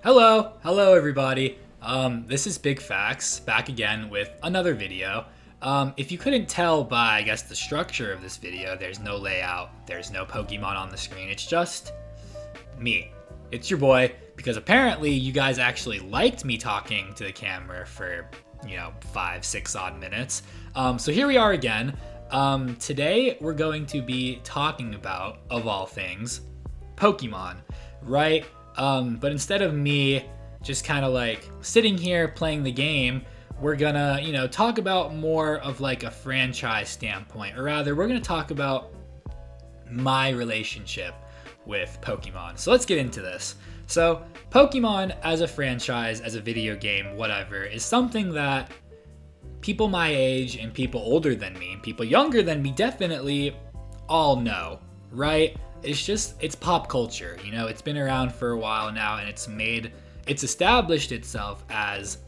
Hello everybody. This is Big Facts back again with another video. If you couldn't tell by, I guess, the structure of this video, there's no layout, there's no Pokemon on the screen. It's just me. It's your boy, because apparently you guys actually liked me talking to the camera for, 5, 6 odd minutes. So here we are again. Today we're going to be talking about, of all things, Pokemon, right? But instead of me just kind of like sitting here playing the game, we're gonna, talk about more of like a franchise standpoint, or rather, we're gonna talk about my relationship with Pokemon. So let's get into this. So, Pokemon as a franchise, as a video game, whatever, is something that people my age and people older than me and people younger than me definitely all know, right? It's pop culture, it's been around for a while now, and it's established itself as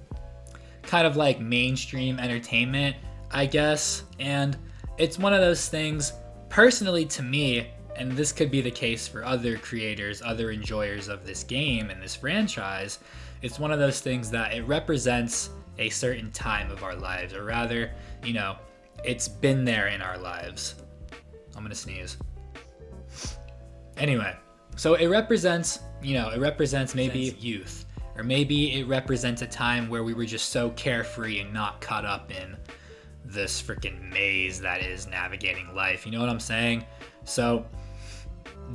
kind of like mainstream entertainment, I guess. And it's one of those things, personally to me, and this could be the case for other creators, other enjoyers of this game and this franchise, it's one of those things that it represents a certain time of our lives, or rather, it's been there in our lives. I'm gonna sneeze. Anyway, so it represents maybe youth, or maybe it represents a time where we were just so carefree and not caught up in this freaking maze that is navigating life. You know what I'm saying? So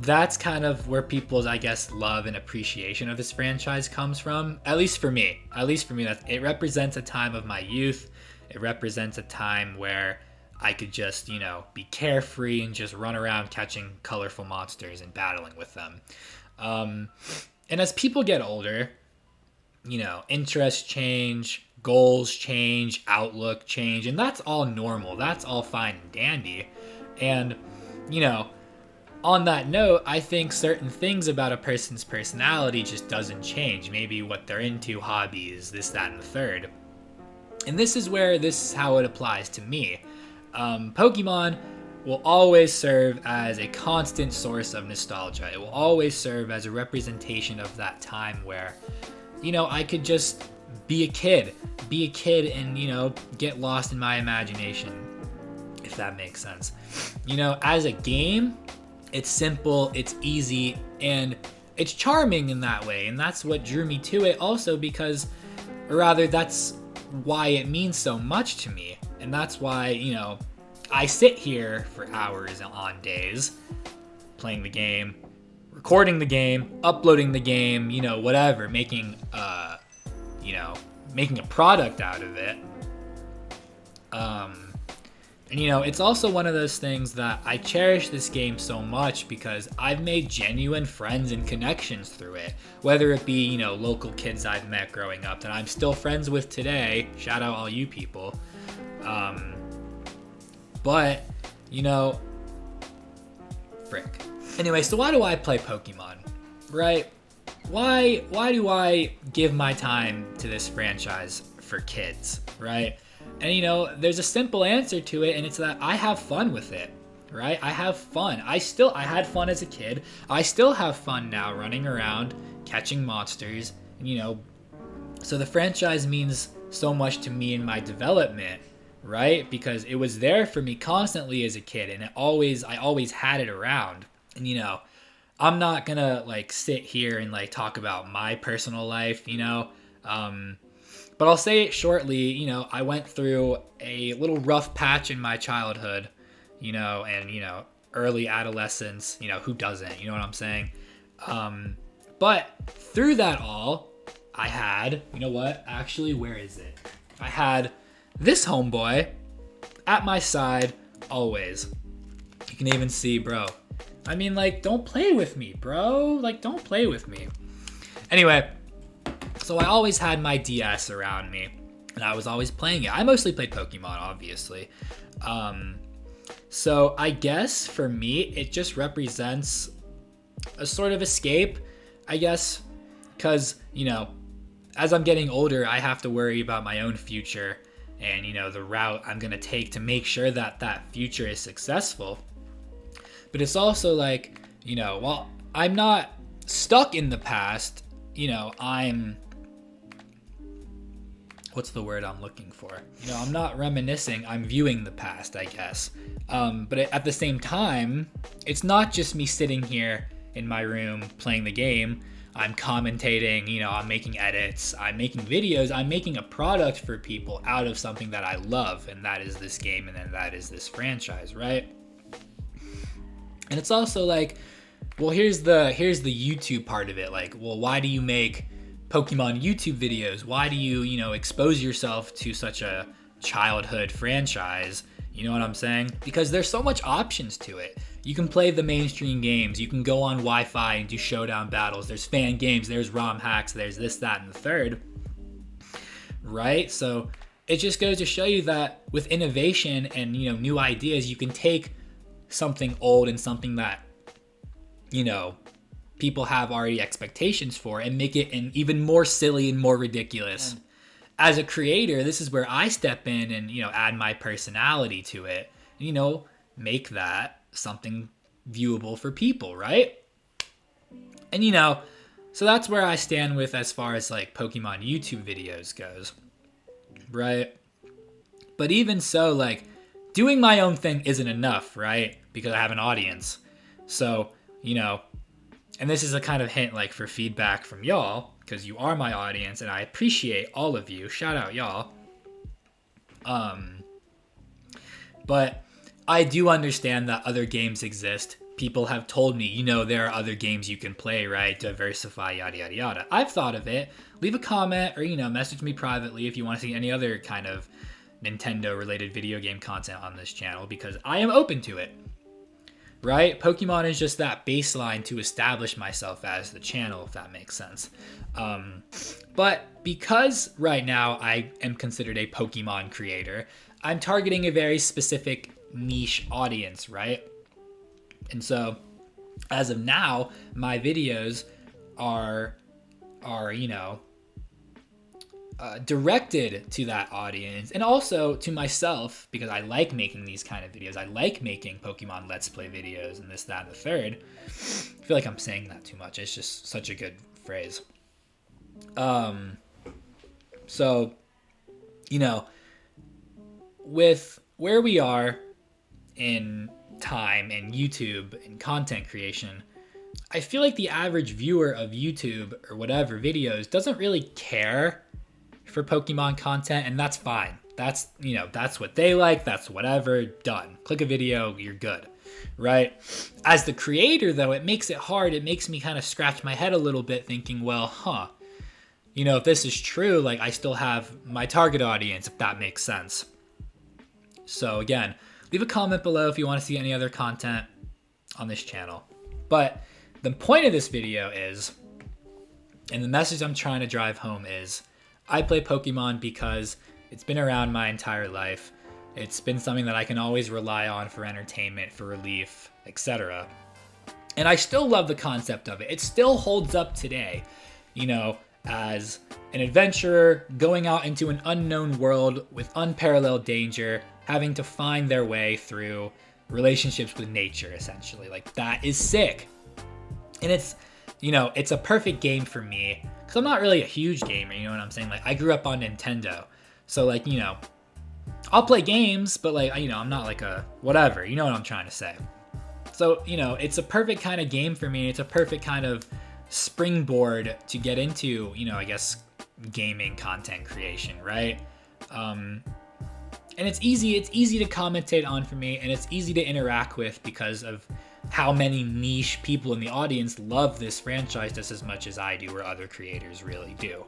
that's kind of where people's, I guess, love and appreciation of this franchise comes from. At least for me, it represents a time of my youth. It represents a time where I could just, be carefree and just run around catching colorful monsters and battling with them. And as people get older, interests change, goals change, outlook change, and that's all normal. That's all fine and dandy. And, on that note, I think certain things about a person's personality just doesn't change. Maybe what they're into, hobbies, this, that, and the third. And this is how it applies to me. Pokemon will always serve as a constant source of nostalgia. It will always serve as a representation of that time where, I could just be a kid and, get lost in my imagination, if that makes sense. As a game, it's simple, it's easy, and it's charming in that way. And that's what drew me to it also, because, or rather, that's why it means so much to me. And that's why, I sit here for hours on days playing the game, recording the game, uploading the game, whatever, making a product out of it. And it's also one of those things that I cherish this game so much because I've made genuine friends and connections through it. Whether it be, local kids I've met growing up that I'm still friends with today. Shout out all you people. But, frick. Anyway, so why do I play Pokemon, right? Why do I give my time to this franchise for kids, right? And, there's a simple answer to it, and it's that I have fun with it, right? I have fun. I had fun as a kid. I still have fun now running around, catching monsters, and, so the franchise means so much to me in my development, right? Because it was there for me constantly as a kid, and I always had it around. And, I'm not gonna like sit here and like talk about my personal life, but I'll say it shortly. I went through a little rough patch in my childhood, and early adolescence. Who doesn't? You know what I'm saying? But through that all, I had, actually, where is it? I had this homeboy at my side always. You can even see, bro. I mean, like, don't play with me, bro. Like, don't play with me. Anyway, so I always had my DS around me, and I was always playing it. I mostly played Pokemon, obviously. So I guess for me, it just represents a sort of escape, I guess, because, as I'm getting older, I have to worry about my own future and, the route I'm going to take to make sure that that future is successful. But it's also like, while I'm not stuck in the past, what's the word I'm looking for? I'm not reminiscing, I'm viewing the past, I guess. But at the same time, it's not just me sitting here in my room playing the game. I'm commentating, I'm making edits, I'm making videos, I'm making a product for people out of something that I love, and that is this game, and then that is this franchise, right? And it's also like, well, here's the YouTube part of it. Like, well, why do you make Pokemon YouTube videos? Why do you, expose yourself to such a childhood franchise? You know what I'm saying? Because there's so much options to it. You can play the mainstream games. You can go on Wi-Fi and do showdown battles. There's fan games. There's ROM hacks. There's this, that, and the third. Right? So it just goes to show you that with innovation and, new ideas, you can take something old and something that, people have already expectations for and make it an even more silly and more ridiculous. And as a creator, this is where I step in and, add my personality to it. Make that something viewable for people, right? And, so that's where I stand with as far as like Pokemon YouTube videos goes, right? But even so, like, doing my own thing isn't enough, right? Because I have an audience. So, and this is a kind of hint like for feedback from y'all, because you are my audience and I appreciate all of you. Shout out y'all. But I do understand that other games exist. People have told me, there are other games you can play, right? Diversify, yada, yada, yada. I've thought of it. Leave a comment or, message me privately if you want to see any other kind of Nintendo-related video game content on this channel, because I am open to it, right? Pokemon is just that baseline to establish myself as the channel, if that makes sense. But because right now I am considered a Pokemon creator, I'm targeting a very specific niche audience, right? And so as of now, my videos are directed to that audience, and also to myself, because I like making these kind of videos. I like making Pokemon Let's Play videos and this, that, and the third. I feel like I'm saying that too much. It's just such a good phrase. So, with where we are in time and YouTube and content creation, I feel like the average viewer of YouTube or whatever videos doesn't really care for Pokemon content, and that's fine. That's, that's what they like, that's whatever, done. Click a video, you're good, right? As the creator, though, it makes it hard. It makes me kind of scratch my head a little bit thinking, well, if this is true, like, I still have my target audience, if that makes sense. So again, leave a comment below if you want to see any other content on this channel. But the point of this video is, and the message I'm trying to drive home is, I play Pokemon because it's been around my entire life. It's been something that I can always rely on for entertainment, for relief, etc. And I still love the concept of it. It still holds up today, as an adventurer going out into an unknown world with unparalleled danger, having to find their way through relationships with nature, essentially. Like, that is sick. And it's, it's a perfect game for me, because I'm not really a huge gamer, you know what I'm saying? Like, I grew up on Nintendo, so, like, I'll play games, but, like, I'm not like a whatever, you know what I'm trying to say. So, it's a perfect kind of game for me. It's a perfect kind of springboard to get into, I guess, gaming content creation, right? And it's easy to commentate on for me, and it's easy to interact with because of how many niche people in the audience love this franchise just as much as I do, or other creators really do.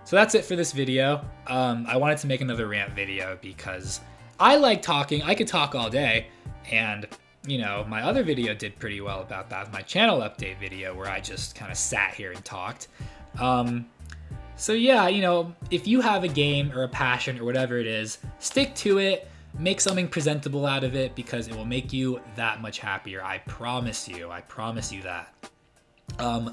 So that's it for this video. I wanted to make another rant video because I like talking. I could talk all day, and my other video did pretty well about that, my channel update video where I just kind of sat here and talked. So yeah, if you have a game or a passion or whatever it is, stick to it. Make something presentable out of it, because it will make you that much happier. I promise you that.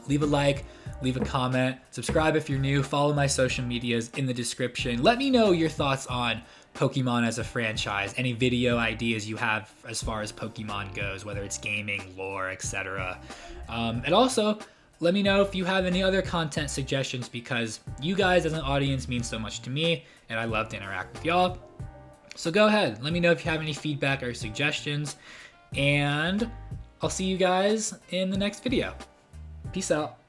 Leave a like, leave a comment, subscribe if you're new, follow my social medias in the description. Let me know your thoughts on Pokemon as a franchise, any video ideas you have as far as Pokemon goes, whether it's gaming, lore, etc. And also, let me know if you have any other content suggestions, because you guys as an audience mean so much to me and I love to interact with y'all. So go ahead, let me know if you have any feedback or suggestions, and I'll see you guys in the next video. Peace out.